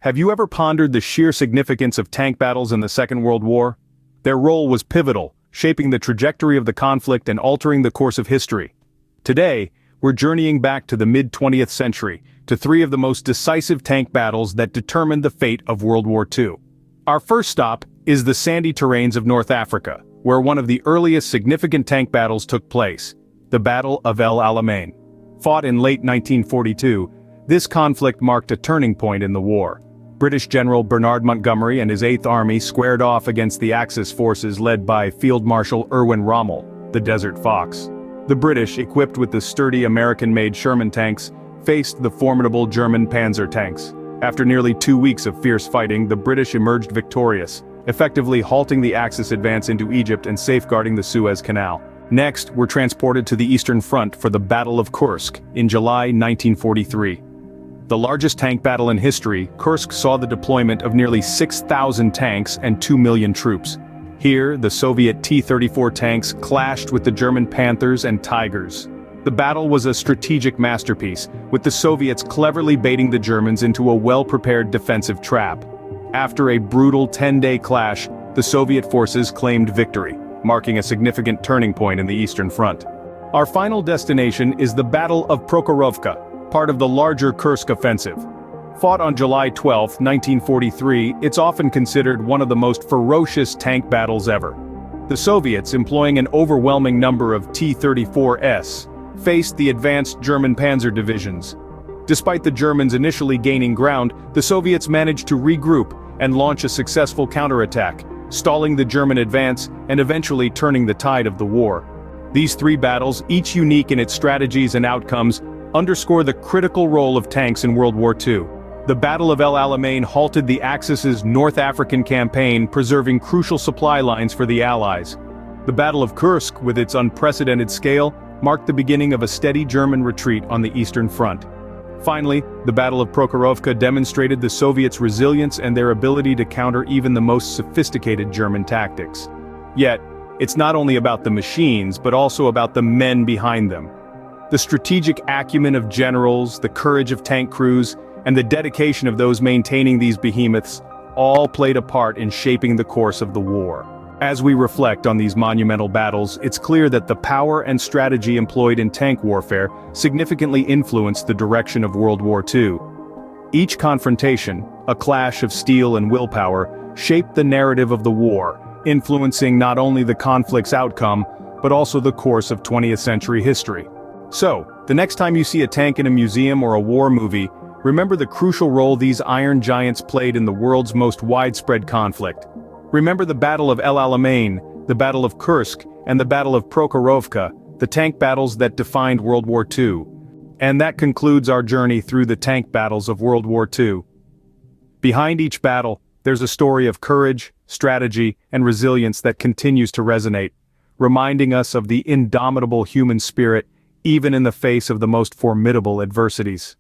Have you ever pondered the sheer significance of tank battles in the Second World War? Their role was pivotal, shaping the trajectory of the conflict and altering the course of history. Today, we're journeying back to the mid-20th century, to three of the most decisive tank battles that determined the fate of World War II. Our first stop is the sandy terrains of North Africa, where one of the earliest significant tank battles took place, the Battle of El Alamein. Fought in late 1942, this conflict marked a turning point in the war. British General Bernard Montgomery and his 8th Army squared off against the Axis forces led by Field Marshal Erwin Rommel, the Desert Fox. The British, equipped with the sturdy American-made Sherman tanks, faced the formidable German Panzer tanks. After nearly 2 weeks of fierce fighting, the British emerged victorious, effectively halting the Axis advance into Egypt and safeguarding the Suez Canal. Next, we're transported to the Eastern Front for the Battle of Kursk in July 1943. The largest tank battle in history, Kursk saw the deployment of nearly 6,000 tanks and 2 million troops. Here, the Soviet T-34 tanks clashed with the German Panthers and Tigers. The battle was a strategic masterpiece, with the Soviets cleverly baiting the Germans into a well-prepared defensive trap. After a brutal 10-day clash, the Soviet forces claimed victory, marking a significant turning point in the Eastern Front. Our final destination is the Battle of Prokhorovka, part of the larger Kursk offensive. Fought on July 12, 1943, it's often considered one of the most ferocious tank battles ever. The Soviets, employing an overwhelming number of T-34s, faced the advanced German panzer divisions. Despite the Germans initially gaining ground, the Soviets managed to regroup and launch a successful counterattack, stalling the German advance and eventually turning the tide of the war. These three battles, each unique in its strategies and outcomes, underscore the critical role of tanks in World War II. The Battle of El Alamein halted the Axis's North African campaign, preserving crucial supply lines for the Allies. The Battle of Kursk, with its unprecedented scale, marked the beginning of a steady German retreat on the Eastern Front. Finally, the Battle of Prokhorovka demonstrated the Soviets' resilience and their ability to counter even the most sophisticated German tactics. Yet, it's not only about the machines, but also about the men behind them. The strategic acumen of generals, the courage of tank crews, and the dedication of those maintaining these behemoths all played a part in shaping the course of the war. As we reflect on these monumental battles, it's clear that the power and strategy employed in tank warfare significantly influenced the direction of World War II. Each confrontation, a clash of steel and willpower, shaped the narrative of the war, influencing not only the conflict's outcome, but also the course of 20th century history. So, the next time you see a tank in a museum or a war movie, remember the crucial role these iron giants played in the world's most widespread conflict. Remember the Battle of El Alamein, the Battle of Kursk, and the Battle of Prokhorovka, the tank battles that defined World War II. And that concludes our journey through the tank battles of World War II. Behind each battle, there's a story of courage, strategy, and resilience that continues to resonate, reminding us of the indomitable human spirit even in the face of the most formidable adversities.